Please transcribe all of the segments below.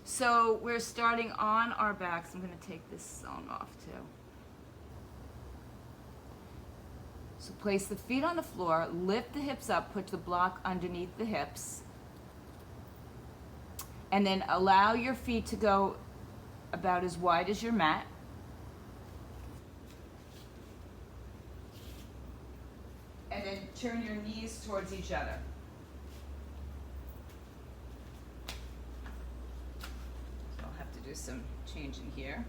So we're starting on our backs. I'm going to take this song off too. So place the feet on the floor, lift the hips up, put the block underneath the hips, and then allow your feet to go about as wide as your mat. And then turn your knees towards each other. So I'll have to do some changing here.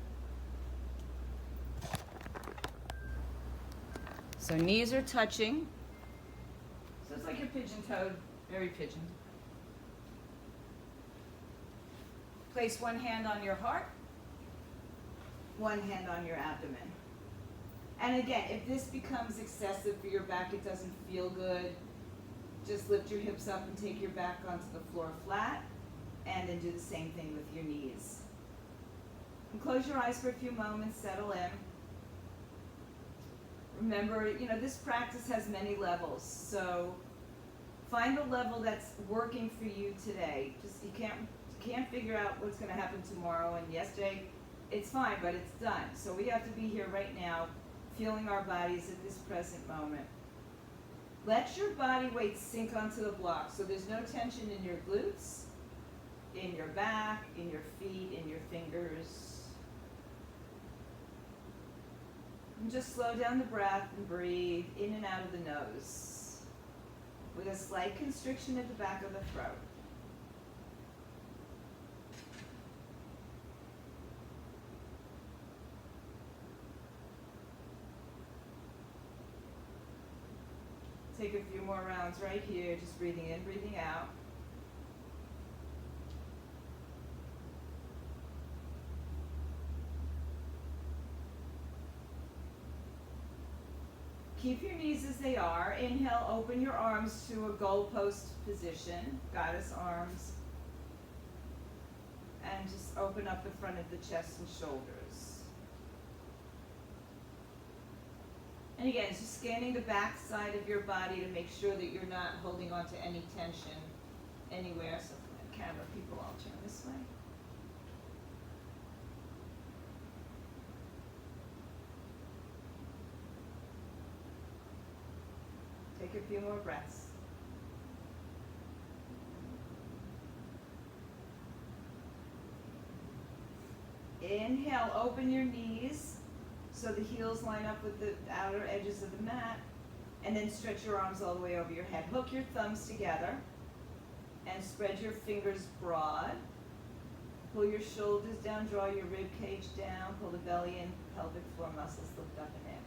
So knees are touching. So it's like you're pigeon-toed, very pigeon. Place one hand on your heart, one hand on your abdomen. And again, if this becomes excessive for your back, it doesn't feel good, just lift your hips up and take your back onto the floor flat, and then do the same thing with your knees. And close your eyes for a few moments, settle in. Remember, this practice has many levels, so find the level that's working for you today. Just you can't figure out what's going to happen tomorrow and yesterday. It's fine, but it's done. So we have to be here right now, feeling our bodies at this present moment. Let your body weight sink onto the block, so there's no tension in your glutes, in your back, in your feet, in your fingers. And just slow down the breath and breathe in and out of the nose with a slight constriction at the back of the throat. Take a few more rounds right here, just breathing in, breathing out. Keep your knees as they are. Inhale, open your arms to a goalpost position, goddess arms. And just open up the front of the chest and shoulders. And again, just scanning the back side of your body to make sure that you're not holding on to any tension anywhere. So for the camera people, I'll turn this way. Take a few more breaths. Inhale, open your knees so the heels line up with the outer edges of the mat, and then stretch your arms all the way over your head. Hook your thumbs together and spread your fingers broad. Pull your shoulders down, draw your rib cage down, pull the belly and pelvic floor muscles lift up and in.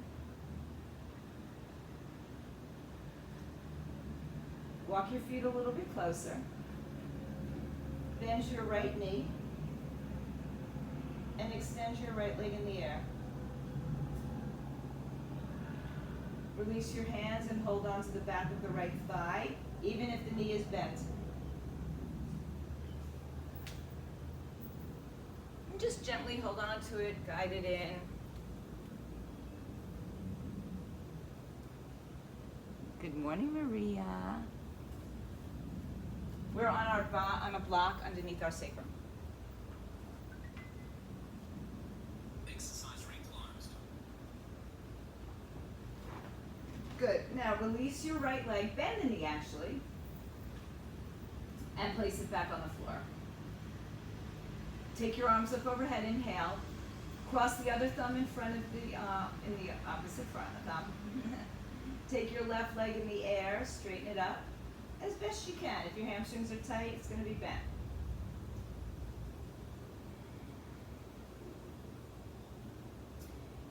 Walk your feet a little bit closer. Bend your right knee and extend your right leg in the air. Release your hands and hold on to the back of the right thigh, even if the knee is bent. And just gently hold on to it, guide it in. Good morning, Maria. We're on a block underneath our sacrum. Exercise ring closed. Good. Now release your right leg, bend the knee actually, and place it back on the floor. Take your arms up overhead, inhale. Cross the other thumb in front of in the opposite front thumb. Take your left leg in the air, straighten it up as best you can. If your hamstrings are tight, it's going to be bent.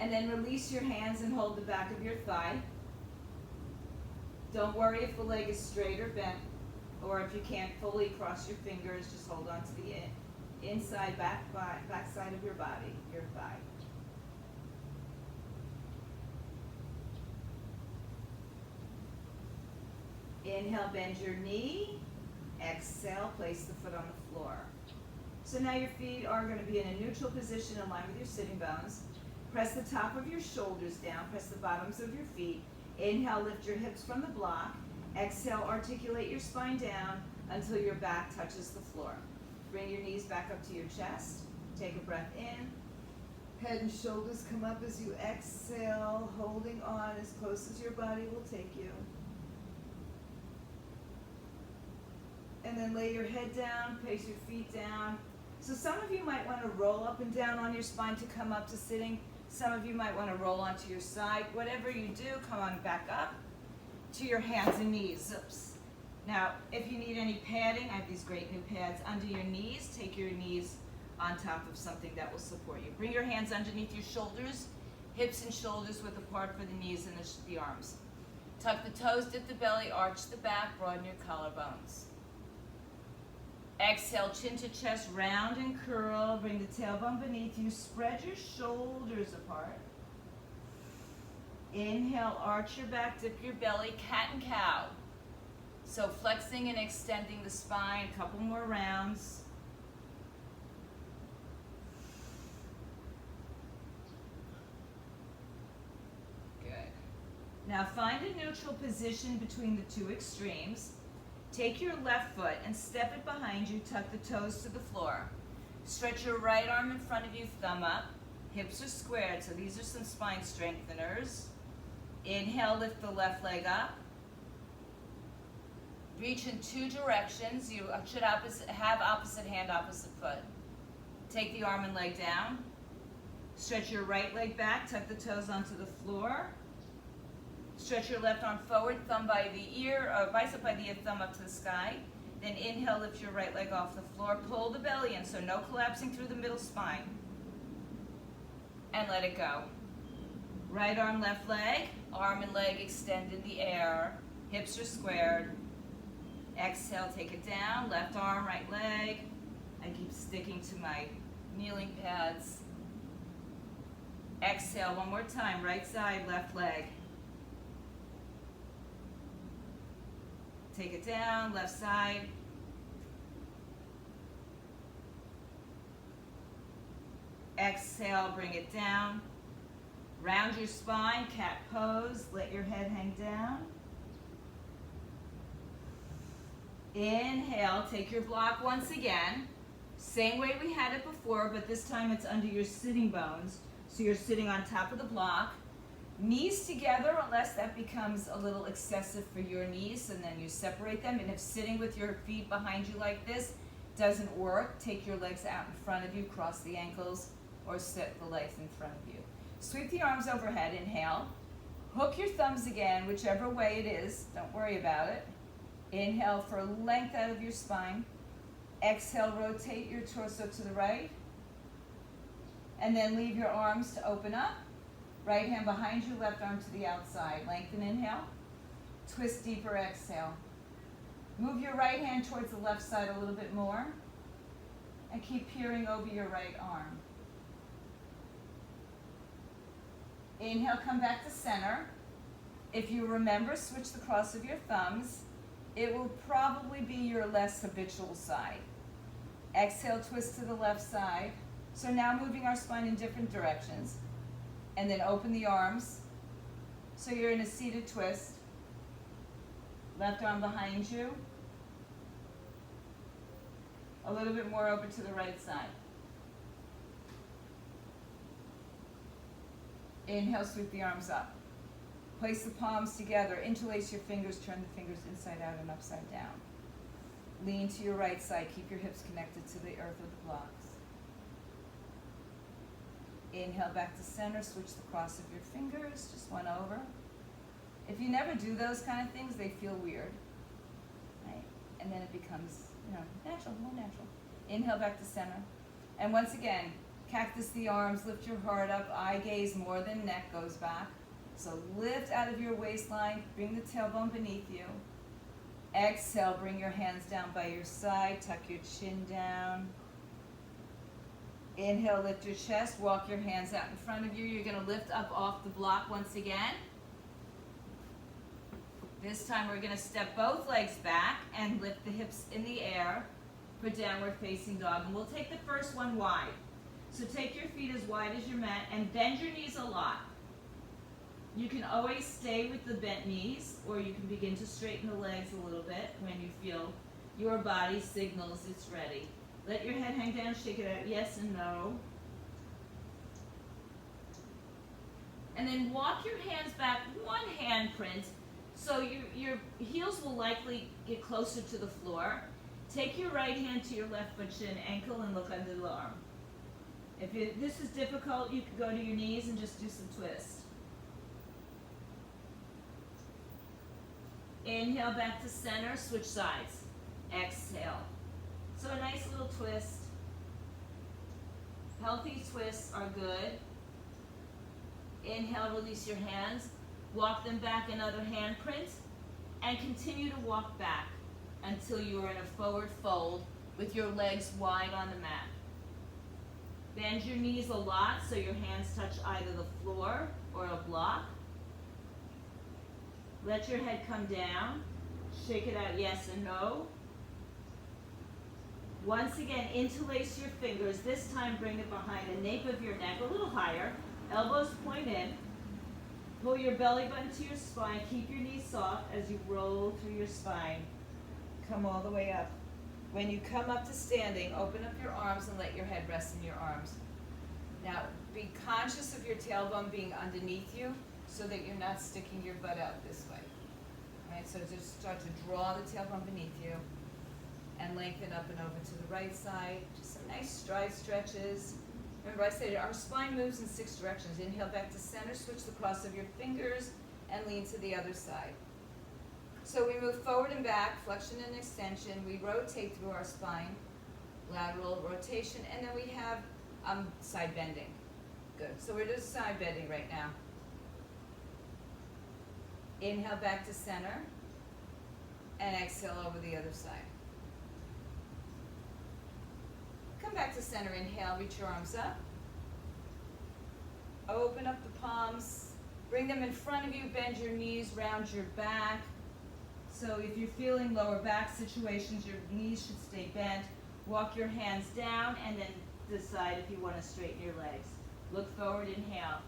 And then release your hands and hold the back of your thigh. Don't worry if the leg is straight or bent, or if you can't fully cross your fingers, just hold on to the inside back side of your body, your thigh. Inhale, bend your knee. Exhale, place the foot on the floor. So now your feet are going to be in a neutral position in line with your sitting bones. Press the top of your shoulders down. Press the bottoms of your feet. Inhale, lift your hips from the block. Exhale, articulate your spine down until your back touches the floor. Bring your knees back up to your chest. Take a breath in. Head and shoulders come up as you exhale, holding on as close as your body will take you. And then lay your head down, place your feet down. So some of you might want to roll up and down on your spine to come up to sitting. Some of you might want to roll onto your side. Whatever you do, come on back up to your hands and knees. Oops. Now, if you need any padding, I have these great new pads under your knees. Take your knees on top of something that will support you. Bring your hands underneath your shoulders, hips and shoulders width apart for the knees and the arms. Tuck the toes, dip the belly, arch the back, broaden your collarbones. Exhale, chin to chest, round and curl. Bring the tailbone beneath you. Spread your shoulders apart. Inhale, arch your back, dip your belly, cat and cow. So flexing and extending the spine, a couple more rounds. Good. Now find a neutral position between the two extremes. Take your left foot and step it behind you, tuck the toes to the floor. Stretch your right arm in front of you, thumb up. Hips are squared, so these are some spine strengtheners. Inhale, lift the left leg up. Reach in two directions. You should have opposite hand, opposite foot. Take the arm and leg down. Stretch your right leg back, tuck the toes onto the floor. Stretch your left arm forward, thumb by the ear, or bicep by the ear, thumb up to the sky. Then inhale, lift your right leg off the floor. Pull the belly in, so no collapsing through the middle spine. And let it go. Right arm, left leg, arm and leg extend in the air. Hips are squared. Exhale, take it down. Left arm, right leg. I keep sticking to my kneeling pads. Exhale, one more time. Right side, left leg. Take it down, left side. Exhale, bring it down. Round your spine, cat pose. Let your head hang down. Inhale, take your block once again. Same way we had it before, but this time it's under your sitting bones. So you're sitting on top of the block. Knees together, unless that becomes a little excessive for your knees, and then you separate them. And if sitting with your feet behind you like this doesn't work, take your legs out in front of you, cross the ankles, or sit the legs in front of you. Sweep the arms overhead, inhale. Hook your thumbs again, whichever way it is, don't worry about it. Inhale for length out of your spine. Exhale, rotate your torso to the right. And then leave your arms to open up. Right hand behind you, left arm to the outside. Lengthen, inhale. Twist deeper, exhale. Move your right hand towards the left side a little bit more. And keep peering over your right arm. Inhale, come back to center. If you remember, switch the cross of your thumbs. It will probably be your less habitual side. Exhale, twist to the left side. So now moving our spine in different directions. And then open the arms. So you're in a seated twist. Left arm behind you. A little bit more over to the right side. Inhale, sweep the arms up. Place the palms together. Interlace your fingers. Turn the fingers inside out and upside down. Lean to your right side. Keep your hips connected to the earth with the blocks. Inhale back to center. Switch the cross of your fingers. Just one over. If you never do those kind of things, they feel weird. Right? And then it becomes, natural, more natural. Inhale back to center. And once again, cactus the arms. Lift your heart up. Eye gaze more than neck goes back. So lift out of your waistline. Bring the tailbone beneath you. Exhale. Bring your hands down by your side. Tuck your chin down. Inhale, lift your chest. Walk your hands out in front of you. You're going to lift up off the block once again. This time we're going to step both legs back and lift the hips in the air for downward facing dog. And we'll take the first one wide. So take your feet as wide as your mat and bend your knees a lot. You can always stay with the bent knees, or you can begin to straighten the legs a little bit when you feel your body signals it's ready. Let your head hang down, shake it out, yes and no. And then walk your hands back one handprint, so your heels will likely get closer to the floor. Take your right hand to your left foot shin, ankle, and look under the arm. If this is difficult, you can go to your knees and just do some twists. Inhale back to center, switch sides. Exhale. So a nice little twist. Healthy twists are good. Inhale, release your hands. Walk them back another handprint. And continue to walk back until you are in a forward fold with your legs wide on the mat. Bend your knees a lot so your hands touch either the floor or a block. Let your head come down. Shake it out, yes and no. Once again, interlace your fingers. This time bring it behind the nape of your neck, a little higher. Elbows point in. Pull your belly button to your spine. Keep your knees soft as you roll through your spine. Come all the way up. When you come up to standing, open up your arms and let your head rest in your arms. Now, be conscious of your tailbone being underneath you so that you're not sticking your butt out this way. All right, so just start to draw the tailbone beneath you and lengthen up and over to the right side. Just some nice stride stretches. Remember, I said our spine moves in 6 directions. Inhale back to center, switch the cross of your fingers, and lean to the other side. So we move forward and back, flexion and extension. We rotate through our spine, lateral rotation, and then we have side bending. Good. So we're just side bending right now. Inhale back to center, and exhale over the other side. Come back to center, inhale, reach your arms up. Open up the palms, bring them in front of you, bend your knees, round your back. So if you're feeling lower back situations, your knees should stay bent. Walk your hands down and then decide if you want to straighten your legs. Look forward, inhale.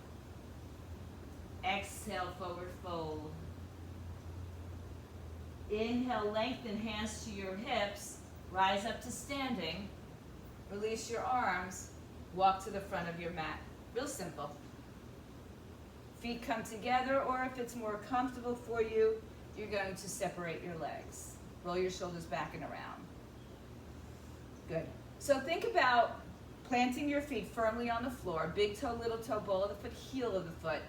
Exhale, forward fold. Inhale, lengthen hands to your hips, rise up to standing. Release your arms, walk to the front of your mat. Real simple. Feet come together, or if it's more comfortable for you, you're going to separate your legs. Roll your shoulders back and around. Good. So think about planting your feet firmly on the floor, big toe, little toe, ball of the foot, heel of the foot.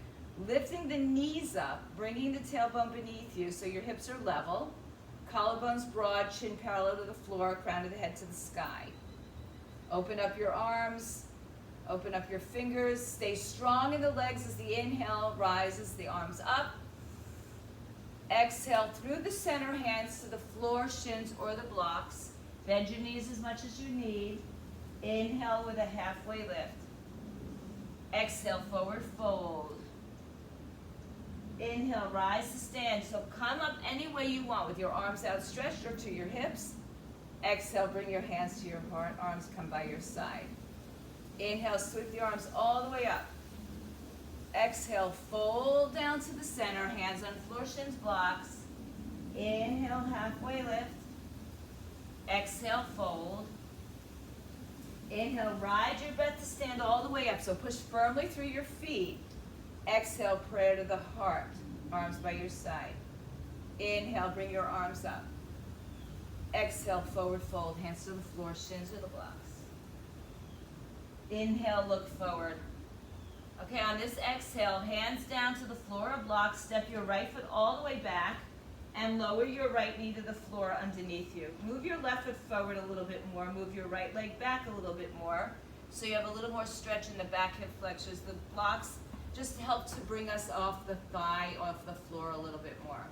Lifting the knees up, bringing the tailbone beneath you so your hips are level. Collarbones broad, chin parallel to the floor, crown of the head to the sky. Open up your arms, open up your fingers, stay strong in the legs as the inhale rises the arms up. Exhale through the center, hands to the floor, shins or the blocks. Bend your knees as much as you need. Inhale with a halfway lift. Exhale, forward fold. Inhale, rise to stand. So come up any way you want with your arms outstretched or to your hips. Exhale, bring your hands to your heart, arms come by your side. Inhale, sweep the arms all the way up. Exhale, fold down to the center, hands on floor, shins, blocks. Inhale, halfway lift. Exhale, fold. Inhale, ride your breath to stand all the way up, so push firmly through your feet. Exhale, prayer to the heart, arms by your side. Inhale, bring your arms up. Exhale, forward fold, hands to the floor, shins or the blocks. Inhale, look forward. Okay, on this exhale, hands down to the floor or blocks, step your right foot all the way back and lower your right knee to the floor underneath you. Move your left foot forward a little bit more, move your right leg back a little bit more so you have a little more stretch in the back hip flexors. The blocks just help to bring us off the thigh, off the floor a little bit more.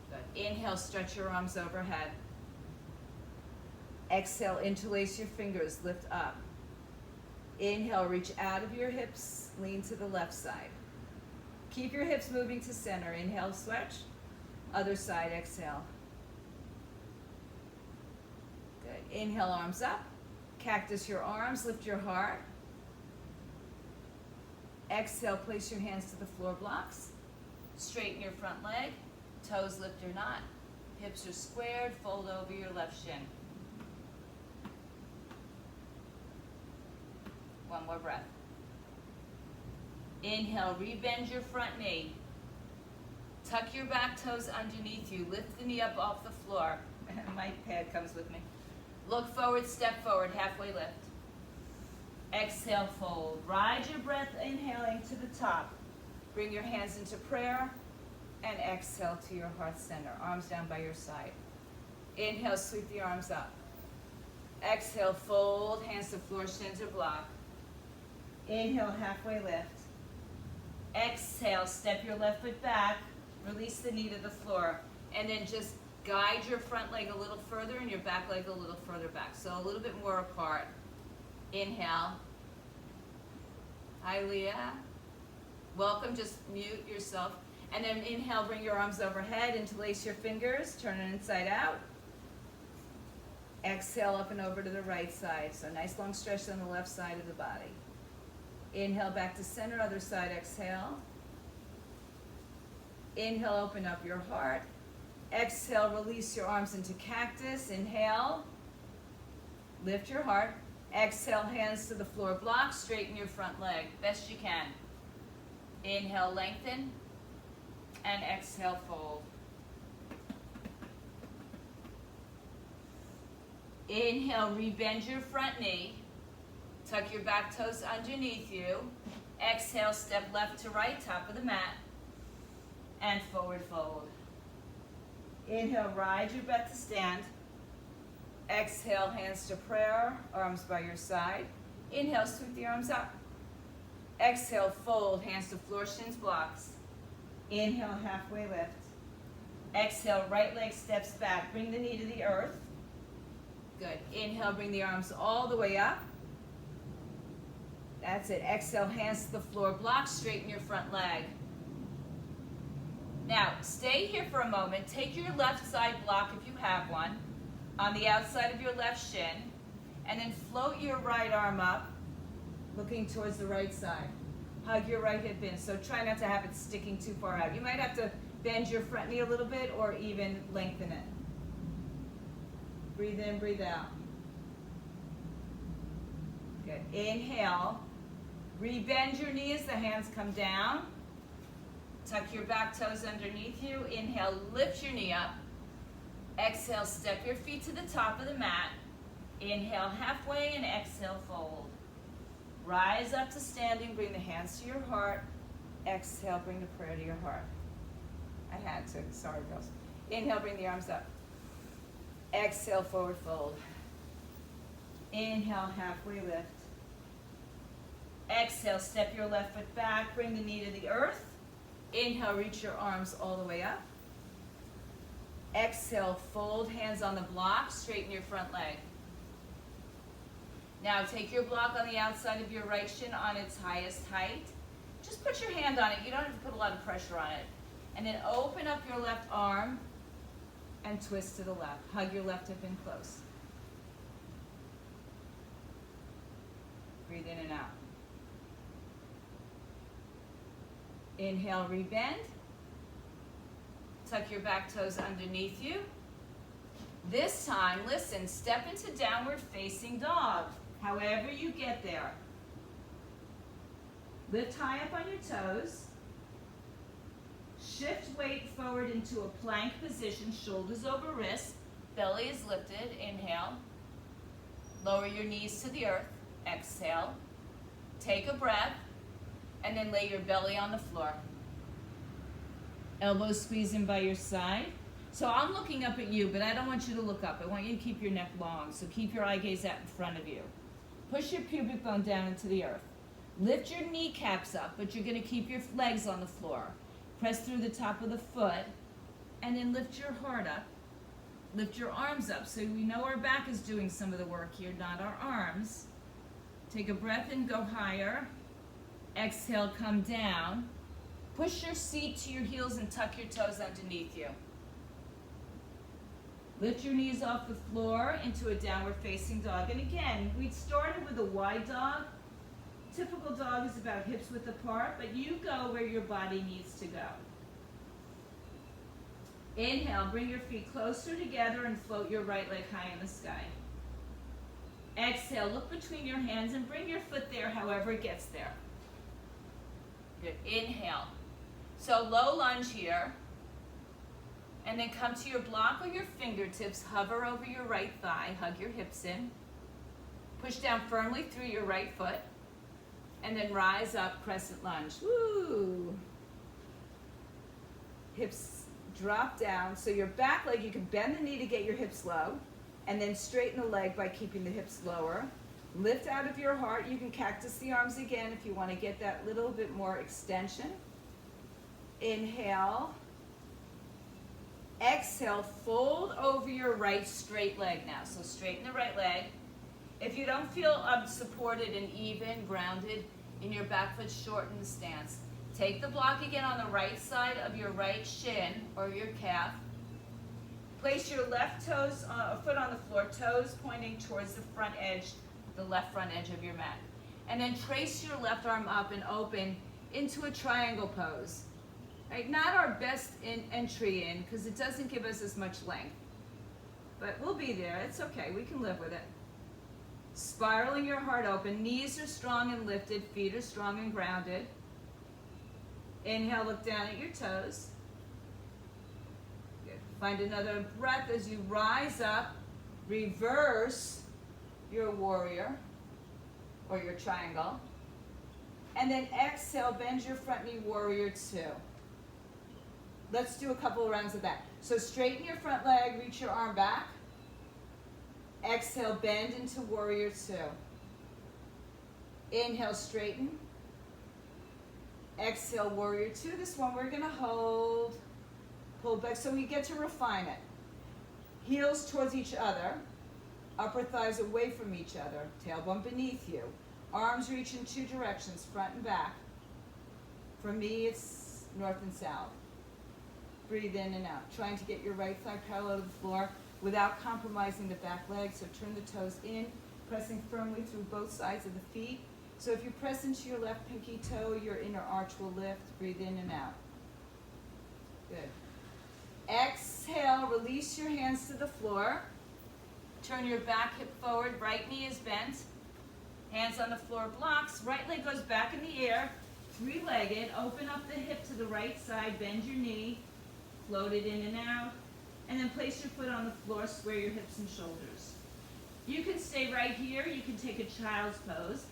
Good. Inhale, stretch your arms overhead. Exhale, interlace your fingers, lift up. Inhale, reach out of your hips, lean to the left side. Keep your hips moving to center. Inhale, stretch. Other side, exhale. Good. Inhale, arms up. Cactus your arms, lift your heart. Exhale, place your hands to the floor blocks. Straighten your front leg. Toes lift or not. Hips are squared, fold over your left shin. One more breath. Inhale, rebend your front knee. Tuck your back toes underneath you. Lift the knee up off the floor. My pad comes with me. Look forward, step forward, halfway lift. Exhale, fold. Ride your breath, inhaling to the top. Bring your hands into prayer and exhale to your heart center. Arms down by your side. Inhale, sweep the arms up. Exhale, fold, hands to floor, shins or block. Inhale, halfway lift. Exhale, step your left foot back. Release the knee to the floor. And then just guide your front leg a little further and your back leg a little further back. So a little bit more apart. Inhale. Hi, Leah. Welcome, just mute yourself. And then inhale, bring your arms overhead, interlace your fingers, turn it inside out. Exhale, up and over to the right side. So nice long stretch on the left side of the body. Inhale, back to center, other side, exhale. Inhale, open up your heart. Exhale, release your arms into cactus. Inhale, lift your heart. Exhale, hands to the floor, block, straighten your front leg, best you can. Inhale, lengthen, and exhale, fold. Inhale, rebend your front knee. Tuck your back toes underneath you. Exhale, step left to right, top of the mat. And forward fold. Inhale, ride your breath to stand. Exhale, hands to prayer, arms by your side. Inhale, sweep the arms up. Exhale, fold, hands to floor, shins, blocks. Inhale, halfway lift. Exhale, right leg steps back. Bring the knee to the earth. Good. Inhale, bring the arms all the way up. That's it. Exhale, hands to the floor, block, straighten your front leg. Now, stay here for a moment. Take your left side block, if you have one, on the outside of your left shin, and then float your right arm up, looking towards the right side. Hug your right hip in, so try not to have it sticking too far out. You might have to bend your front knee a little bit or even lengthen it. Breathe in, breathe out. Good. Inhale. Rebend your knee as the hands come down. Tuck your back toes underneath you. Inhale, lift your knee up. Exhale, step your feet to the top of the mat. Inhale, halfway, and exhale, fold. Rise up to standing, bring the hands to your heart. Exhale, bring the prayer to your heart. I had to, sorry girls. Inhale, bring the arms up. Exhale, forward fold. Inhale, halfway lift. Exhale, step your left foot back, bring the knee to the earth. Inhale, reach your arms all the way up. Exhale, fold, hands on the block, straighten your front leg. Now take your block on the outside of your right shin on its highest height. Just put your hand on it. You don't have to put a lot of pressure on it. And then open up your left arm and twist to the left. Hug your left hip in close. Breathe in and out. Inhale, rebend. Tuck your back toes underneath you. This time, listen, step into downward facing dog. However you get there. Lift high up on your toes. Shift weight forward into a plank position, shoulders over wrists, belly is lifted. Inhale. Lower your knees to the earth. Exhale. Take a breath, and then lay your belly on the floor. Elbows squeeze in by your side. So I'm looking up at you, but I don't want you to look up. I want you to keep your neck long, so keep your eye gaze out in front of you. Push your pubic bone down into the earth. Lift your kneecaps up, but you're going to keep your legs on the floor. Press through the top of the foot, and then lift your heart up. Lift your arms up, so we know our back is doing some of the work here, not our arms. Take a breath and go higher. Exhale, come down. Push your seat to your heels and tuck your toes underneath you. Lift your knees off the floor into a downward facing dog. And again, we started with a wide dog. Typical dog is about hips width apart, but you go where your body needs to go. Inhale, bring your feet closer together and float your right leg high in the sky. Exhale, look between your hands and bring your foot there however it gets there. Good. Inhale. So low lunge here. And then come to your block or your fingertips, hover over your right thigh, hug your hips in. Push down firmly through your right foot. And then rise up, crescent lunge. Woo! Hips drop down. So your back leg, you can bend the knee to get your hips low. And then straighten the leg by keeping the hips lower. Lift out of your heart. You can cactus the arms again if you want to get that little bit more extension. Inhale. Exhale, fold over your right straight leg now. So straighten the right leg. If you don't feel supported and even, grounded in your back foot, shorten the stance. Take the block again on the right side of your right shin or your calf. Place your left toes, foot on the floor, toes pointing towards the front edge, the left front edge of your mat. And then trace your left arm up and open into a triangle pose. Right, not our best entry in, because it doesn't give us as much length. But we'll be there. It's okay. We can live with it. Spiraling your heart open. Knees are strong and lifted. Feet are strong and grounded. Inhale, look down at your toes. Good. Find another breath as you rise up. Reverse your warrior or your triangle. And then exhale, bend your front knee, warrior two. Let's do a couple of rounds of that. So straighten your front leg, reach your arm back. Exhale, bend into warrior two. Inhale, straighten. Exhale, warrior two. This one we're gonna hold, pull back so we get to refine it. Heels towards each other, upper thighs away from each other, tailbone beneath you. Arms reach in two directions, front and back. For me, it's north and south. Breathe in and out, trying to get your right thigh parallel to the floor without compromising the back leg. So turn the toes in, pressing firmly through both sides of the feet. So if you press into your left pinky toe, your inner arch will lift. Breathe in and out. Good. Exhale, release your hands to the floor. Turn your back hip forward, right knee is bent. Hands on the floor, blocks. Right leg goes back in the air, three-legged. Open up the hip to the right side, bend your knee. Float it in and out, and then place your foot on the floor, square your hips and shoulders. You can stay right here, you can take a child's pose,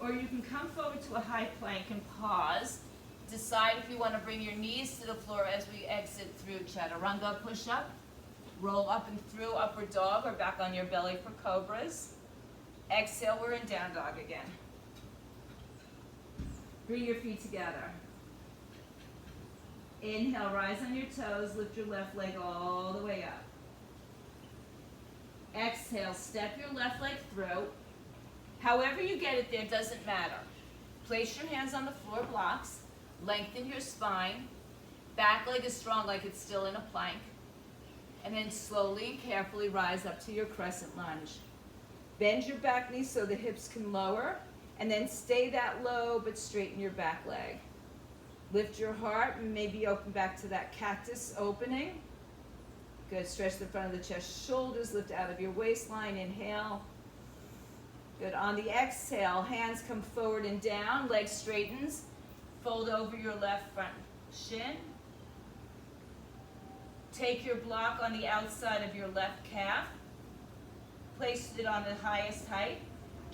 or you can come forward to a high plank and pause. Decide if you want to bring your knees to the floor as we exit through chaturanga push-up. Roll up and through upward dog or back on your belly for cobras. Exhale, we're in down dog again. Bring your feet together. Inhale, rise on your toes, lift your left leg all the way up. Exhale, step your left leg through. However you get it there, doesn't matter. Place your hands on the floor blocks, lengthen your spine. Back leg is strong like it's still in a plank. And then slowly and carefully rise up to your crescent lunge. Bend your back knee so the hips can lower, and then stay that low but straighten your back leg. Lift your heart and maybe open back to that cactus opening. Good, stretch the front of the chest, shoulders lift out of your waistline, inhale. Good, on the exhale, hands come forward and down, leg straightens. Fold over your left front shin. Take your block on the outside of your left calf. Place it on the highest height.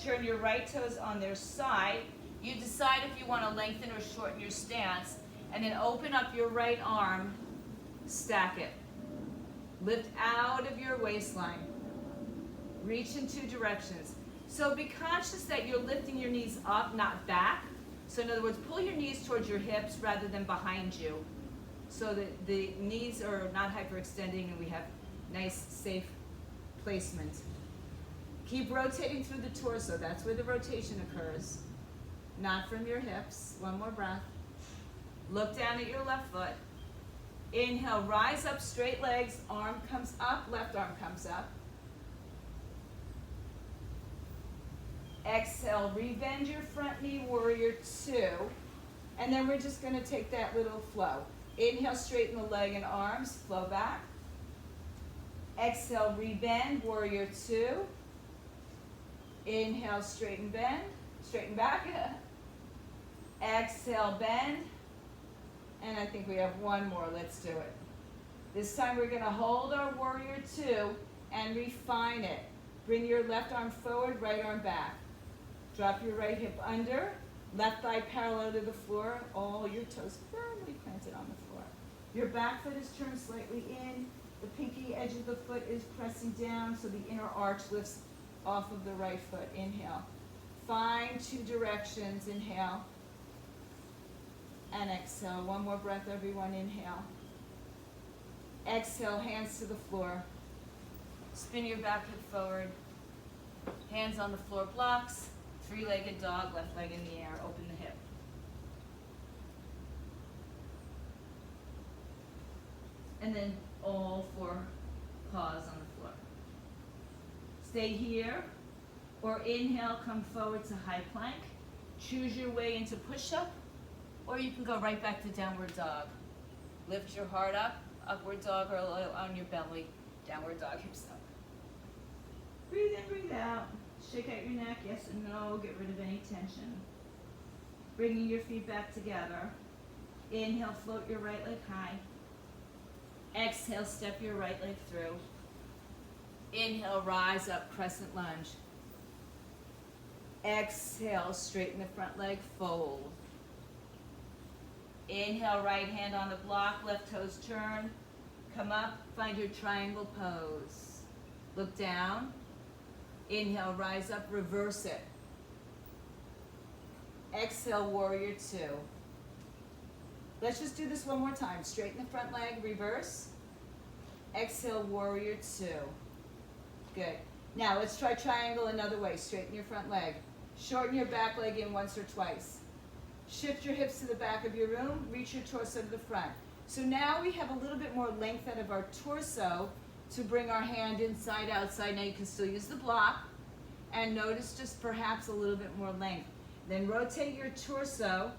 Turn your right toes on their side. You decide if you want to lengthen or shorten your stance, and then open up your right arm, stack it. Lift out of your waistline. Reach in two directions. So be conscious that you're lifting your knees up, not back. So in other words, pull your knees towards your hips rather than behind you, so that the knees are not hyperextending and we have nice, safe placement. Keep rotating through the torso. That's where the rotation occurs. Not from your hips. One more breath. Look down at your left foot. Inhale, rise up, straight legs, arm comes up, left arm comes up. Exhale, rebend your front knee, warrior two. And then we're just going to take that little flow. Inhale, straighten the leg and arms, flow back. Exhale, rebend, warrior two. Inhale, straighten, bend, straighten back. Exhale, bend. And I think we have one more. Let's do it. This time we're going to hold our warrior two and refine it. Bring your left arm forward, right arm back. Drop your right hip under, left thigh parallel to the floor, all your toes firmly planted on the floor. Your back foot is turned slightly in. The pinky edge of the foot is pressing down so the inner arch lifts off of the right foot. Inhale. Find two directions. Inhale. And exhale. One more breath, everyone. Inhale. Exhale, hands to the floor. Spin your back foot forward. Hands on the floor, blocks. Three-legged dog, left leg in the air. Open the hip. And then all four paws on the floor. Stay here, or inhale, come forward to high plank. Choose your way into push-up, or you can go right back to downward dog. Lift your heart up, upward dog, or on your belly, downward dog, hips up. Breathe in, breathe out. Shake out your neck, yes and no, get rid of any tension. Bringing your feet back together. Inhale, float your right leg high. Exhale, step your right leg through. Inhale, rise up, crescent lunge. Exhale, straighten the front leg, fold. Inhale, right hand on the block, left toes turn. Come up, find your triangle pose. Look down. Inhale, rise up, reverse it. Exhale, warrior two. Let's just do this one more time. Straighten the front leg, reverse. Exhale, warrior two. Good. Now let's try triangle another way. Straighten your front leg. Shorten your back leg in once or twice. Shift your hips to the back of your room. Reach your torso to the front. So now we have a little bit more length out of our torso to bring our hand inside, outside. Now you can still use the block. And notice just perhaps a little bit more length. Then rotate your torso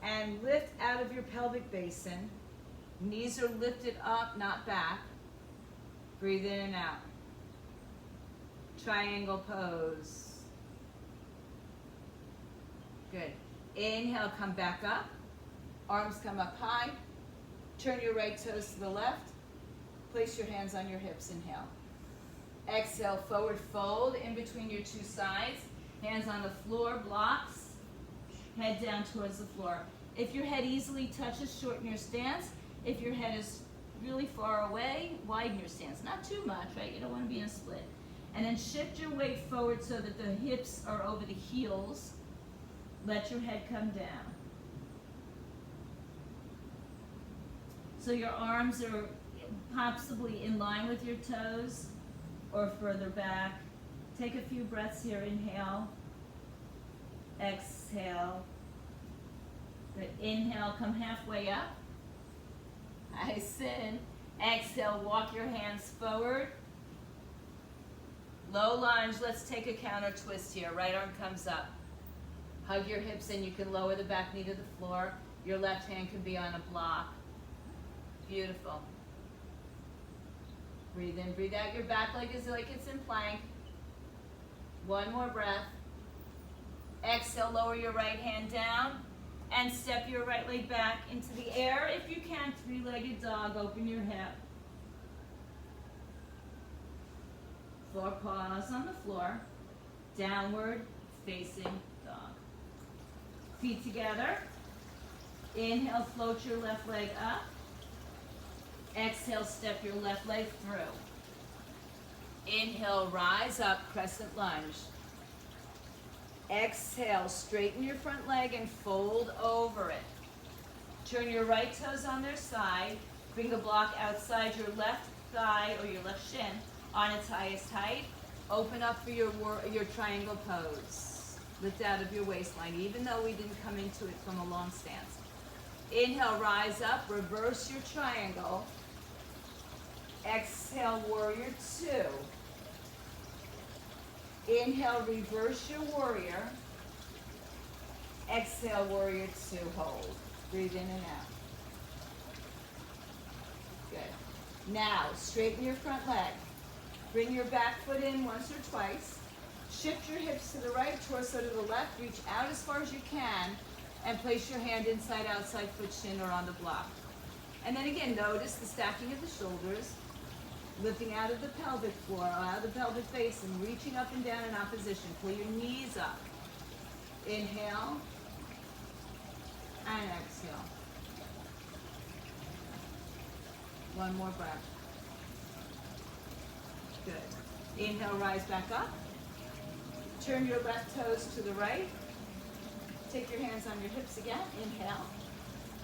and lift out of your pelvic basin. Knees are lifted up, not back. Breathe in and out. Triangle pose. Good. Inhale, come back up. Arms come up high. Turn your right toes to the left. Place your hands on your hips. Inhale. Exhale, forward fold in between your two sides. Hands on the floor, blocks. Head down towards the floor. If your head easily touches, shorten your stance. If your head is really far away, widen your stance. Not too much, right? You don't want to be in a split. And then shift your weight forward so that the hips are over the heels. Let your head come down. So your arms are possibly in line with your toes or further back. Take a few breaths here. Inhale. Exhale. Good. Inhale, come halfway up. Nice in. Exhale, walk your hands forward. Low lunge. Let's take a counter twist here. Right arm comes up. Hug your hips and you can lower the back knee to the floor. Your left hand can be on a block. Beautiful. Breathe in, breathe out. Your back leg is like it's in plank. One more breath. Exhale, lower your right hand down and step your right leg back into the air. If you can, three-legged dog, open your hip. Four paws on the floor. Downward facing dog. Feet together. Inhale, float your left leg up. Exhale, step your left leg through. Inhale, rise up, crescent lunge. Exhale, straighten your front leg and fold over it. Turn your right toes on their side. Bring the block outside your left thigh or your left shin on its highest height. Open up for your triangle pose. Lift out of your waistline, even though we didn't come into it from a long stance. Inhale, rise up, reverse your triangle. Exhale, warrior two. Inhale, reverse your warrior. Exhale, warrior two, hold. Breathe in and out. Good. Now, straighten your front leg. Bring your back foot in once or twice. Shift your hips to the right, torso to the left, reach out as far as you can, and place your hand inside, outside foot shin or on the block. And then again, notice the stacking of the shoulders, lifting out of the pelvic floor, out of the pelvic base, and reaching up and down in opposition. Pull your knees up. Inhale, and exhale. One more breath. Good. Inhale, rise back up. Turn your left toes to the right. Take your hands on your hips again. Inhale.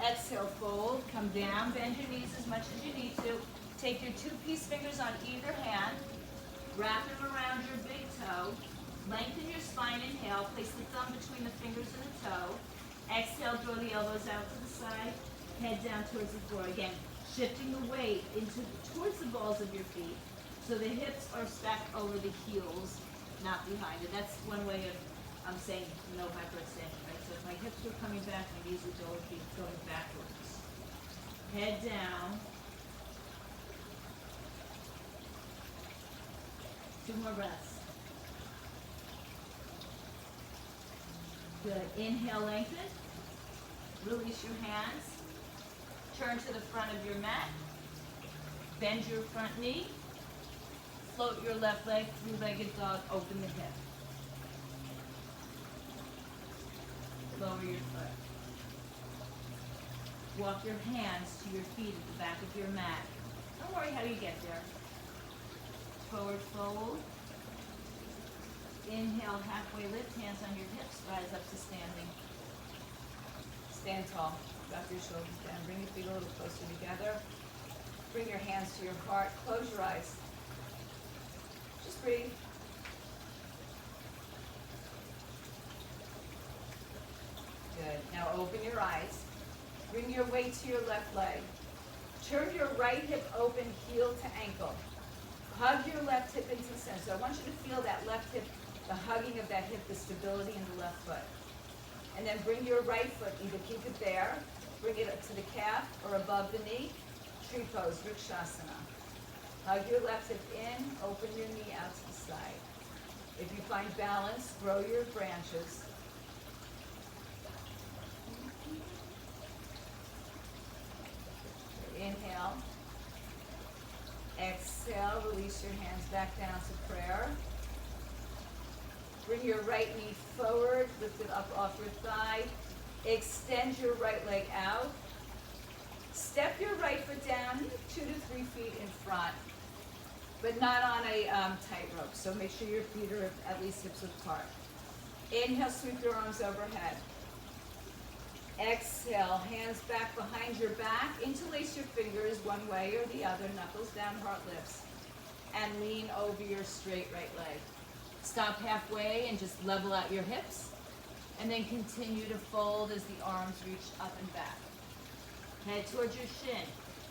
Exhale, fold. Come down. Bend your knees as much as you need to. Take your two peace fingers on either hand. Wrap them around your big toe. Lengthen your spine. Inhale. Place the thumb between the fingers and the toe. Exhale, draw the elbows out to the side. Head down towards the floor. Again, shifting the weight towards the balls of your feet. So the hips are stacked over the heels, not behind it. That's one way of saying no hyperextension, right? So if my hips were coming back, my knees would be going backwards. Head down. 2 more breaths. Good. Inhale, lengthen. Release your hands. Turn to the front of your mat. Bend your front knee. Float your left leg, three-legged dog, open the hip. Lower your foot. Walk your hands to your feet at the back of your mat. Don't worry how you get there. Forward fold. Inhale, halfway lift, hands on your hips, rise up to standing. Stand tall, drop your shoulders down, bring your feet a little closer together. Bring your hands to your heart, close your eyes. Just breathe. Good. Now open your eyes. Bring your weight to your left leg. Turn your right hip open, heel to ankle. Hug your left hip into the center. So I want you to feel that left hip, the hugging of that hip, the stability in the left foot. And then bring your right foot, either keep it there, bring it up to the calf or above the knee. Tree pose, Shavasana. Hug your left hip in, open your knee out to the side. If you find balance, grow your branches. Inhale. Exhale, release your hands back down to prayer. Bring your right knee forward, lift it up off your thigh. Extend your right leg out. Step your right foot down 2 to 3 feet in front, but not on a tightrope. So make sure your feet are at least hips width apart. Inhale, sweep your arms overhead. Exhale, hands back behind your back. Interlace your fingers one way or the other, knuckles down, heart lifts. And lean over your straight right leg. Stop halfway and just level out your hips. And then continue to fold as the arms reach up and back. Head towards your shin.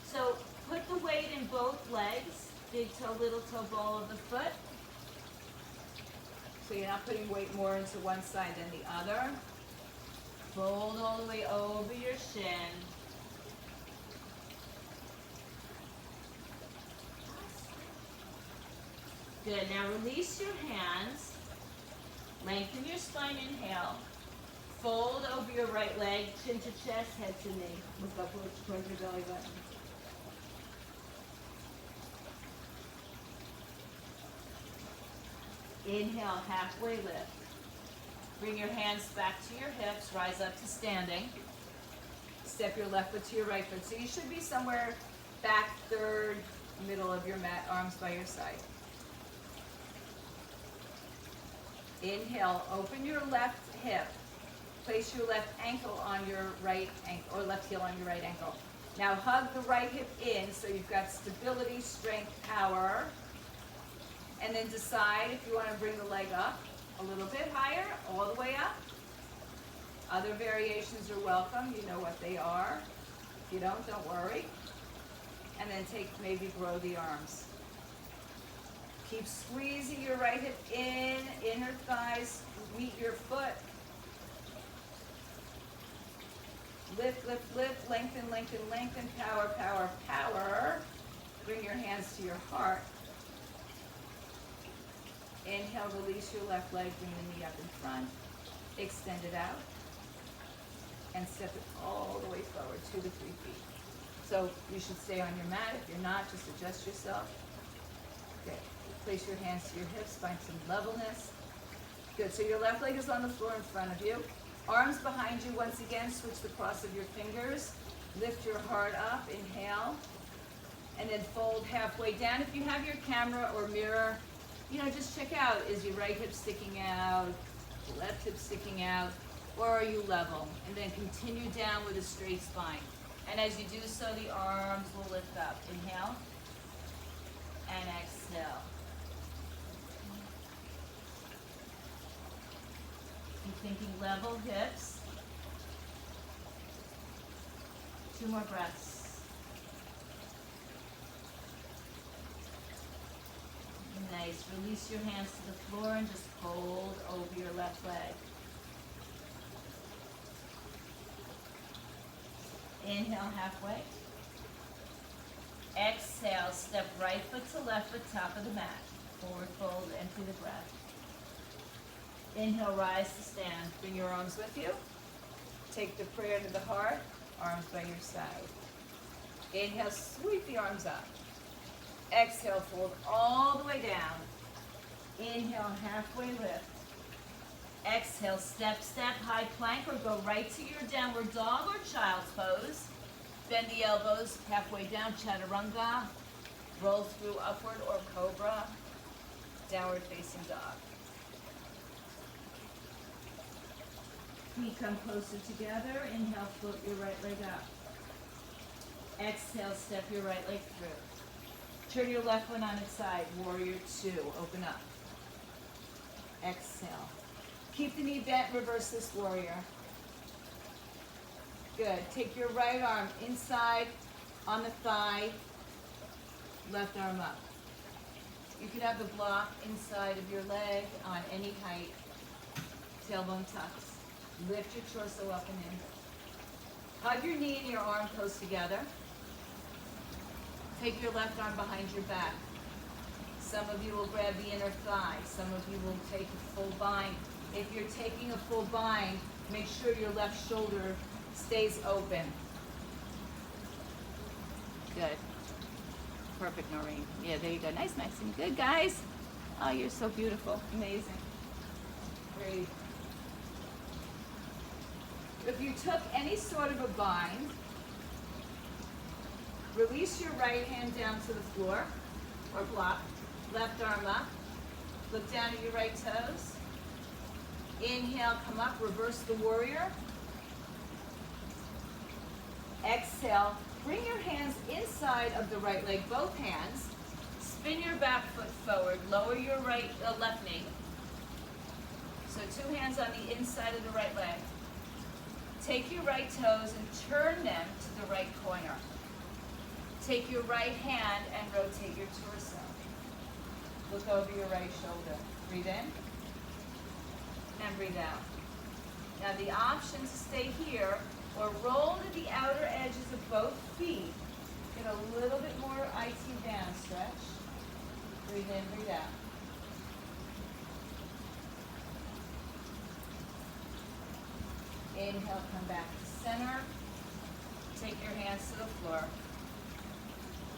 So put the weight in both legs, big toe, little toe, ball of the foot. So you're not putting weight more into one side than the other. Fold all the way over your shin. Good. Now release your hands. Lengthen your spine. Inhale. Fold over your right leg, chin to chest, head to knee. Look up towards your belly button. Inhale, halfway lift. Bring your hands back to your hips, rise up to standing. Step your left foot to your right foot. So you should be somewhere back third, middle of your mat, arms by your side. Inhale, open your left hip. Place your left ankle on your right ankle, or left heel on your right ankle. Now hug the right hip in so you've got stability, strength, power. And then decide if you want to bring the leg up a little bit higher, all the way up. Other variations are welcome. You know what they are. If you don't worry. And then maybe grow the arms. Keep squeezing your right hip in, inner thighs, meet your foot. Lift, lift, lift, lengthen, lengthen, lengthen, power, power, power. Bring your hands to your heart. Inhale, release your left leg, bring the knee up in front. Extend it out. And step it all the way forward, 2 to 3 feet. So you should stay on your mat. If you're not, just adjust yourself. Good. Place your hands to your hips, find some levelness. Good, so your left leg is on the floor in front of you. Arms behind you once again, switch the cross of your fingers. Lift your heart up, inhale. And then fold halfway down. If you have your camera or mirror, just check out, is your right hip sticking out, left hip sticking out, or are you level? And then continue down with a straight spine. And as you do so, the arms will lift up. Inhale and exhale. Keep thinking level hips. 2 more breaths. Nice. Release your hands to the floor and just fold over your left leg. Inhale halfway. Exhale, step right foot to left foot, top of the mat. Forward fold, empty the breath. Inhale, rise to stand. Bring your arms with you. Take the prayer to the heart, arms by your side. Inhale, sweep the arms up. Exhale, fold all the way down. Inhale, halfway lift. Exhale, step, high plank, or go right to your downward dog or child's pose. Bend the elbows, halfway down, chaturanga. Roll through upward or cobra. Downward facing dog. Feet come closer together. Inhale, float your right leg up. Exhale, step your right leg through. Turn your left one on its side. Warrior 2. Open up. Exhale. Keep the knee bent. Reverse this warrior. Good. Take your right arm inside on the thigh. Left arm up. You can have the block inside of your leg on any height. Tailbone tucks. Lift your torso up and in. Hug your knee and your arm close together. Take your left arm behind your back. Some of you will grab the inner thigh. Some of you will take a full bind. If you're taking a full bind, make sure your left shoulder stays open. Good. Perfect, Noreen. Yeah, there you go. Nice and good, guys. Oh, you're so beautiful. Amazing. Breathe. If you took any sort of a bind, release your right hand down to the floor or block. Left arm up. Look down at your right toes. Inhale, come up, reverse the warrior. Exhale, bring your hands inside of the right leg, both hands. Spin your back foot forward, lower your left knee. So 2 hands on the inside of the right leg. Take your right toes and turn them to the right corner. Take your right hand and rotate your torso. Look over your right shoulder. Breathe in and breathe out. Now the option to stay here or roll to the outer edges of both feet. Get a little bit more IT down stretch. Breathe in, breathe out. Inhale, come back to center. Take your hands to the floor.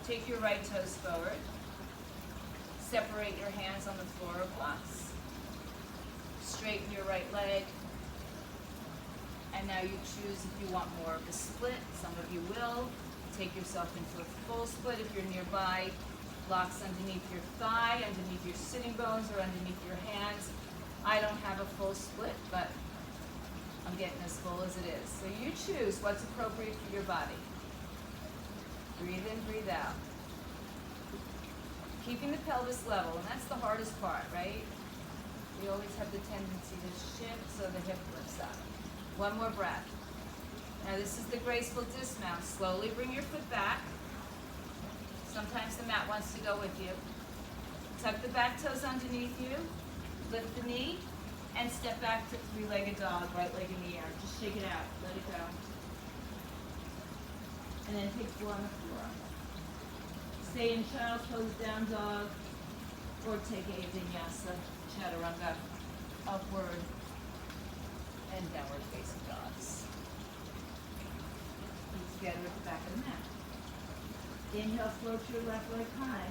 Take your right toes forward. Separate your hands on the floor or blocks. Straighten your right leg. And now you choose if you want more of a split. Some of you will. Take yourself into a full split if you're nearby. Blocks underneath your thigh, underneath your sitting bones, or underneath your hands. I don't have a full split, but I'm getting as full as it is. So you choose what's appropriate for your body. Breathe in, breathe out. Keeping the pelvis level, and that's the hardest part, right? We always have the tendency to shift so the hip lifts up. One more breath. Now this is the graceful dismount. Slowly bring your foot back. Sometimes the mat wants to go with you. Tuck the back toes underneath you. Lift the knee. And step back to 3-legged dog, right leg in the air. Just shake it out, let it go. And then take 4 on the floor. Stay in child's pose, down dog, or take a vinyasa, chaturanga, upward and downward facing dogs. Feet together at the back of the mat. Inhale, float your left leg high.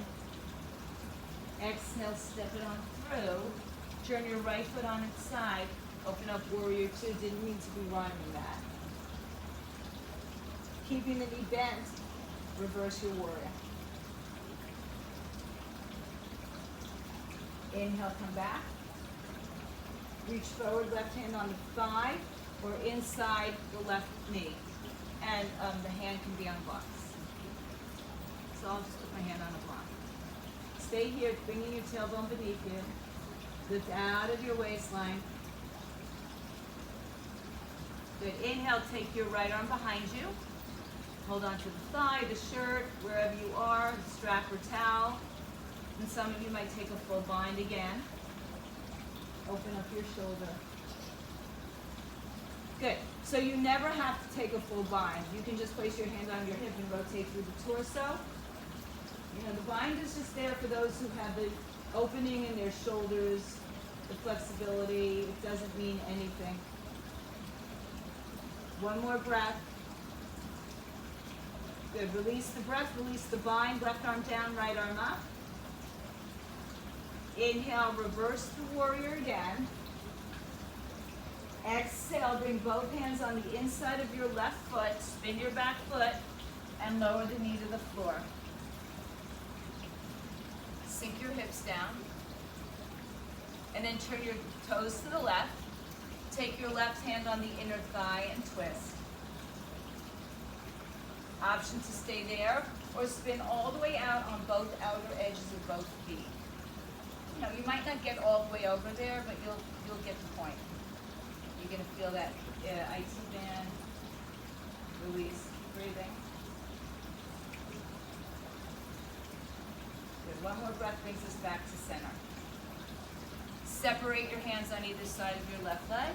Exhale, step it on through. Turn your right foot on its side. Open up warrior two. Didn't mean to be rhyming that. Keeping the knee bent, reverse your warrior. Inhale, come back. Reach forward, left hand on the thigh or inside the left knee. And the hand can be on blocks. So I'll just put my hand on a block. Stay here, bringing your tailbone beneath you. Lift out of your waistline. Good. Inhale, take your right arm behind you. Hold on to the thigh, the shirt, wherever you are, strap or towel. And some of you might take a full bind again. Open up your shoulder. Good. So you never have to take a full bind. You can just place your hand on your hip and rotate through the torso. You know, the bind is just there for those who have the opening in their shoulders, the flexibility. It doesn't mean anything. One more breath. Good. Release the breath, release the bind. Left arm down, right arm up. Inhale, reverse the warrior again. Exhale, bring both hands on the inside of your left foot. Spin your back foot and lower the knee to the floor. Sink your hips down. And then turn your toes to the left. Take your left hand on the inner thigh and twist. Option to stay there or spin all the way out on both outer edges of both feet. You know, you might not get all the way over there, but you'll get the point. You're going to feel that IT band, release, breathing. Good. One more breath brings us back to center. Separate your hands on either side of your left leg.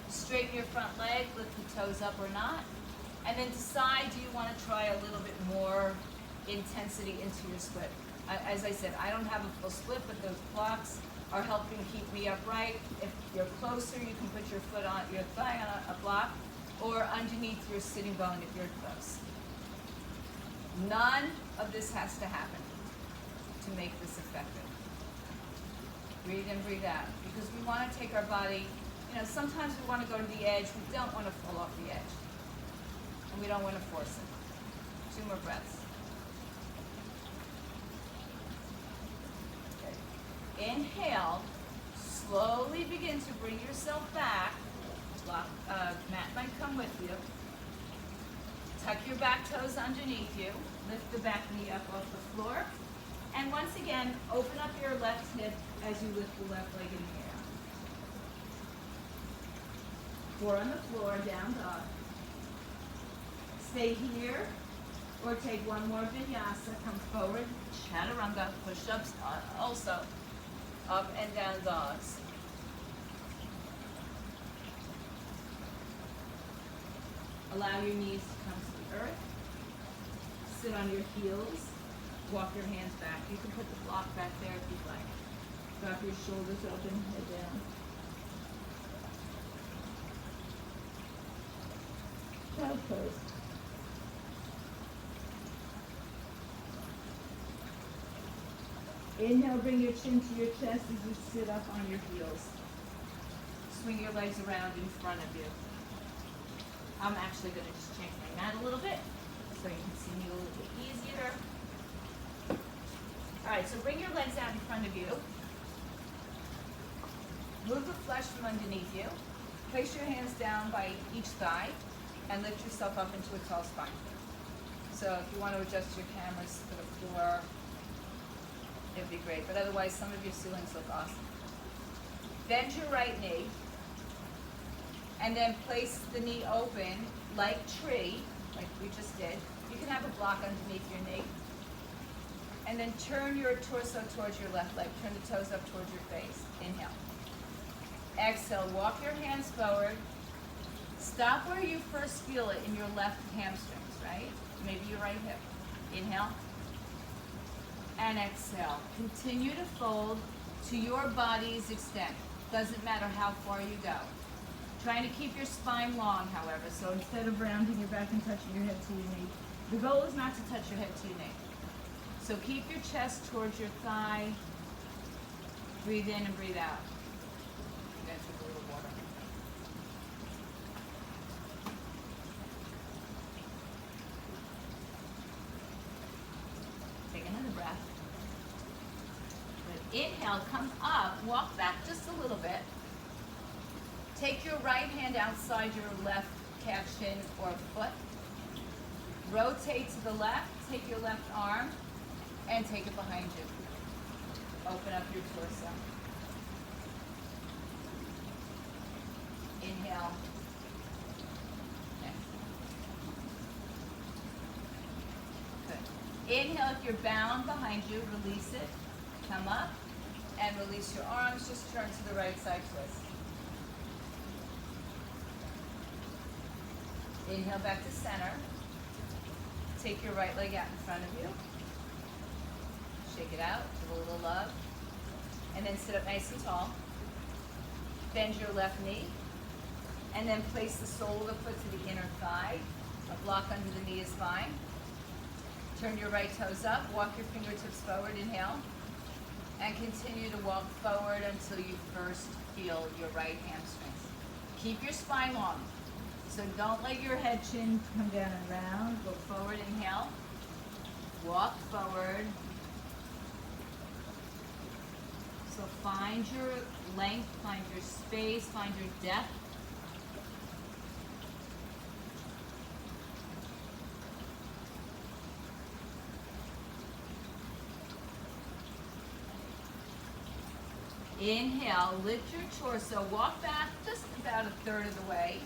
Straighten your front leg, lift the toes up or not. And then decide, do you want to try a little bit more intensity into your split? As I said, I don't have a full split, but those blocks are helping keep me upright. If you're closer, you can put your foot on your thigh on a block or underneath your sitting bone if you're close. None of this has to happen to make this effective. Breathe in, breathe out. Because we want to take our body, you know, sometimes we want to go to the edge. We don't want to fall off the edge. And we don't want to force it. 2 more breaths. Okay. Inhale. Slowly begin to bring yourself back. Mat might come with you. Tuck your back toes underneath you. Lift the back knee up off the floor. And once again, open up your left hip as you lift the left leg in the air. 4 on the floor, down dog. Stay here, or take one more vinyasa. Come forward, chaturanga, push-ups also. Up and down dogs. Allow your knees to come to the earth. Sit on your heels. Walk your hands back. You can put the block back there if you'd like. Drop your shoulders open, head down. Child pose. Inhale, bring your chin to your chest as you sit up on your heels. Swing your legs around in front of you. I'm actually going to just change my mat a little bit so you can see me a little bit easier. All right, so bring your legs out in front of you. Move the flesh from underneath you. Place your hands down by each thigh and lift yourself up into a tall spine. So if you want to adjust your cameras to the floor, it'd be great. But otherwise, some of your ceilings look awesome. Bend your right knee. And then place the knee open like tree, like we just did. You can have a block underneath your knee. And then turn your torso towards your left leg. Turn the toes up towards your face. Inhale. Exhale. Walk your hands forward. Stop where you first feel it in your left hamstrings, right? Maybe your right hip. Inhale. and exhale. Continue to fold to your body's extent. Doesn't matter how far you go. Trying to keep your spine long, however, so instead of rounding your back and touching your head to your knee, the goal is not to touch your head to your knee. So keep your chest towards your thigh. Breathe in and breathe out. I'm going to take a little water. Take another breath. Good. Inhale, come up, walk back just a little bit. Take your right hand outside your left calf, shin, or foot. Rotate to the left, take your left arm, and take it behind you. Open up your torso. Inhale. Good. Inhale, if you're bound behind you, release it. Come up and release your arms. Just turn to the right side twist. Inhale back to center. Take your right leg out in front of you. Shake it out, give a little love. And then sit up nice and tall. Bend your left knee. And then place the sole of the foot to the inner thigh. A block under the knee is fine. Turn your right toes up. Walk your fingertips forward. Inhale. And continue to walk forward until you first feel your right hamstrings. Keep your spine long. So don't let your head chin come down and round. Go forward, inhale. Walk forward. So find your length, find your space, find your depth. Inhale, lift your torso, walk back just about a third of the way.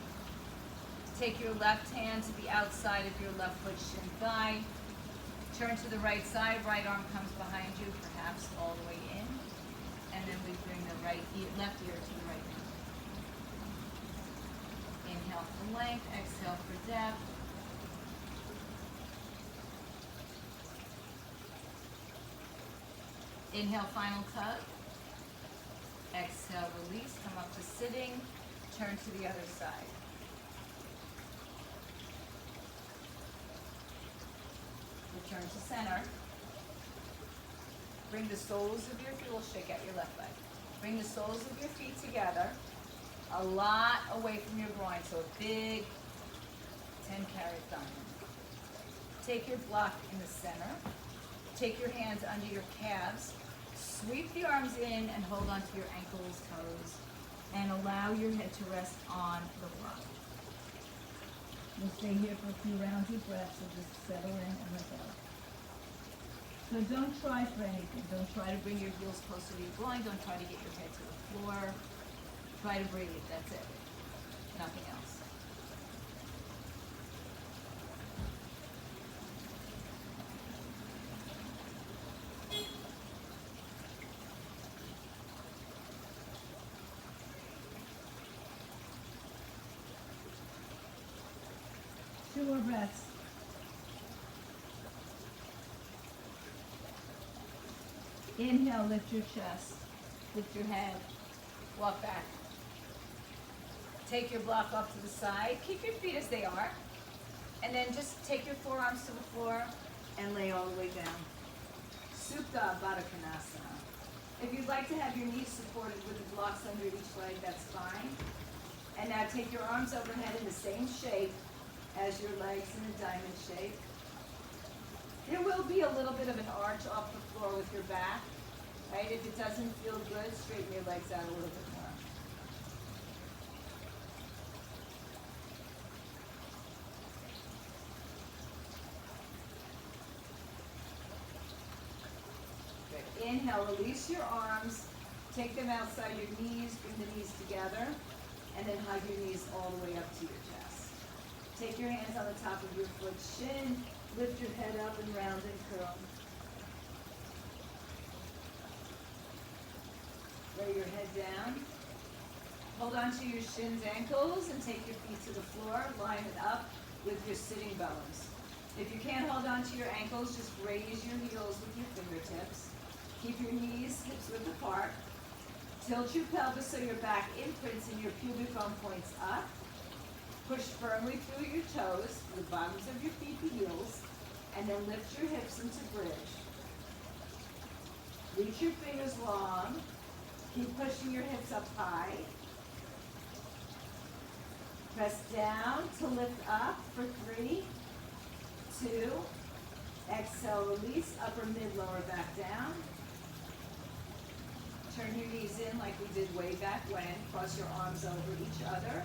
Take your left hand to the outside of your left foot, shin, thigh. Turn to the right side, right arm comes behind you, perhaps all the way in. And then we bring the left ear to the right ear. Inhale for length, exhale for depth. Inhale, final tug. Exhale, release, come up to sitting, turn to the other side. Return to center. Bring the soles of your feet, we'll shake out your left leg. Bring the soles of your feet together, a lot away from your groin, so a big 10-carat diamond. Take your block in the center. Take your hands under your calves. Sweep the arms in and hold onto your ankles, toes, and allow your head to rest on the block. We'll stay here for a few rounds of breath, so just settle in and let go. So don't try for anything. Don't try to bring your heels closer to your groin. Don't try to get your head to the floor. Try to breathe. That's it. Nothing else. Two more breaths. Inhale, lift your chest, lift your head, walk back. Take your block off to the side, keep your feet as they are, and then just take your forearms to the floor and lay all the way down. Supta Baddha Konasana. If you'd like to have your knees supported with the blocks under each leg, that's fine. And now take your arms overhead in the same shape as your legs in a diamond shape. There will be a little bit of an arch off the floor with your back, right? If it doesn't feel good, straighten your legs out a little bit more. Good. Inhale, release your arms, take them outside your knees, bring the knees together, and then hug your knees all the way up to your chest. Take your hands on the top of your foot, shin, lift your head up and round and curl. Lay your head down. Hold on to your shins, ankles, and take your feet to the floor. Line it up with your sitting bones. If you can't hold on to your ankles, just raise your heels with your fingertips. Keep your knees, hips width apart. Tilt your pelvis so your back imprints and your pubic bone points up. Push firmly through your toes, the bottoms of your feet to heels, and then lift your hips into bridge. Reach your fingers long. Keep pushing your hips up high. Press down to lift up for 3, 2. Exhale, release, upper mid, lower back down. Turn your knees in like we did way back when. Cross your arms over each other.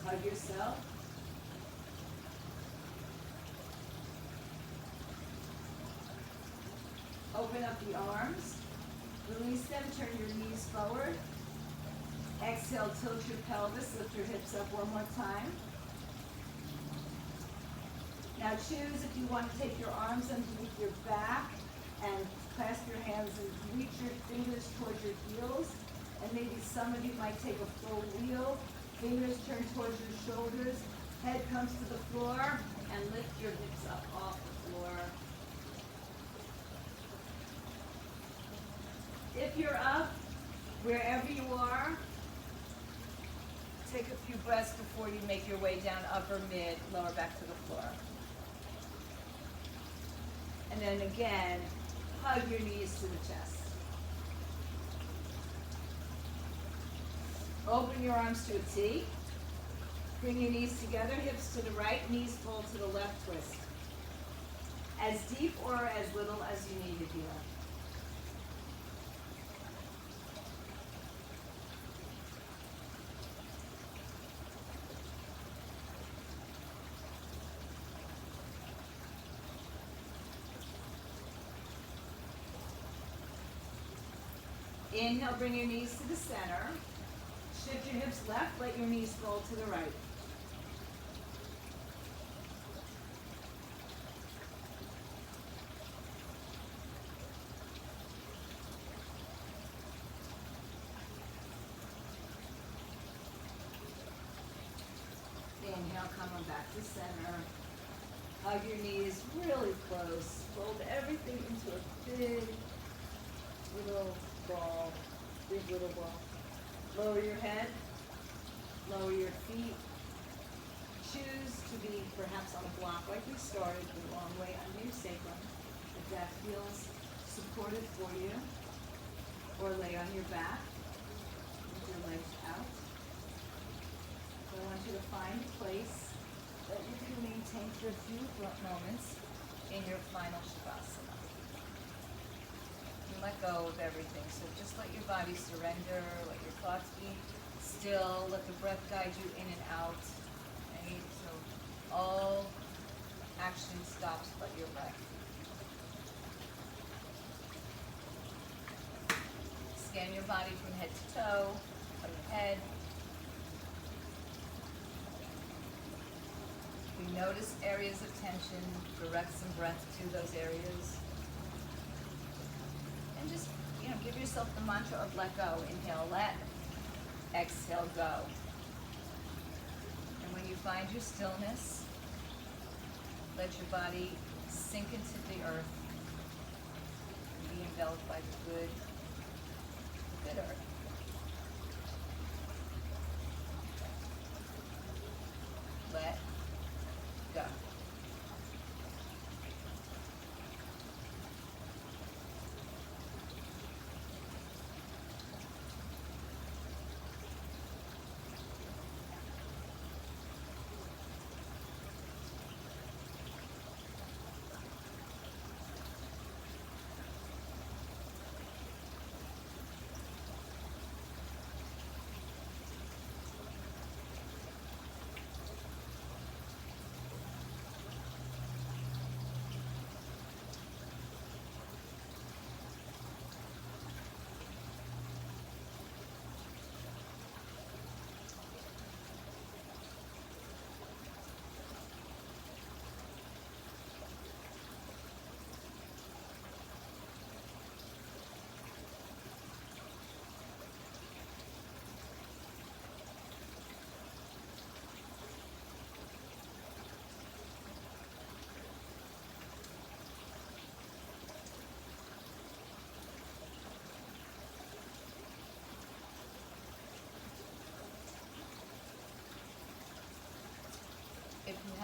Hug yourself. Open up the arms. Release them, turn your knees forward. Exhale, tilt your pelvis, lift your hips up one more time. Now choose if you want to take your arms underneath your back and clasp your hands and reach your fingers towards your heels. And maybe some of you might take a full wheel. Fingers turn towards your shoulders. Head comes to the floor and lift your hips up off the floor. If you're up, wherever you are, take a few breaths before you make your way down upper mid, lower back to the floor. And then again, hug your knees to the chest. Open your arms to a T. Bring your knees together, hips to the right, knees fold to the left, twist. As deep or as little as you need it here. Inhale, bring your knees to the center. Shift your hips left, let your knees fold to the right. Inhale, come on back to center. Hug your knees really close. Fold everything into a big little ball, big little ball. Lower your head, lower your feet. Choose to be perhaps on a block like we started, the long way under your sacrum, if that feels supportive for you. Or lay on your back with your legs out. So I want you to find a place that you can maintain for a few moments in your final Shavasana. And let go of everything. So just let your body surrender, let your thoughts be still, let the breath guide you in and out. Right? So all action stops but your breath. Scan your body from head to toe, from the head. We notice areas of tension, direct some breath to those areas. And just, give yourself the mantra of let go. Inhale, let. Exhale, go. And when you find your stillness, let your body sink into the earth and be enveloped by the good earth. Let go.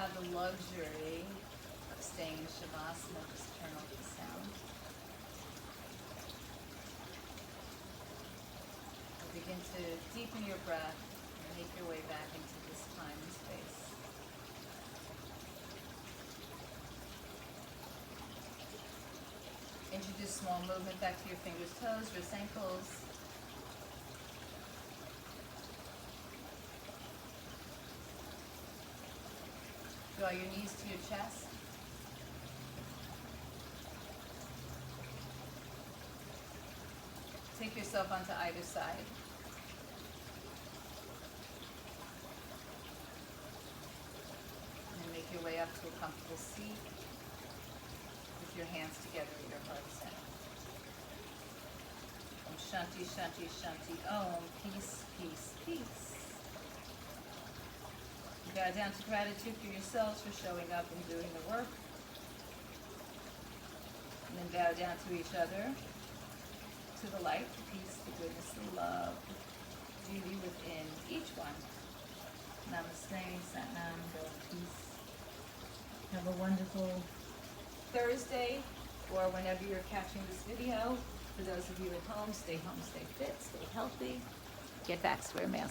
have the luxury of staying in Shavasana, just turn off the sound. Begin to deepen your breath and make your way back into this time and space. Introduce small movement back to your fingers, toes, wrists, ankles. Draw your knees to your chest. Take yourself onto either side. And make your way up to a comfortable seat with your hands together at your heart center. Om Shanti, Shanti, Shanti. Om. Peace, peace, peace. You bow down to gratitude for yourselves for showing up and doing the work. And then bow down to each other, to the light, the peace, the goodness, the love, the beauty within each one. Namaste, Satnam, go in peace. Have a wonderful Thursday, or whenever you're catching this video. For those of you at home, stay fit, stay healthy. Get back, wear a mask.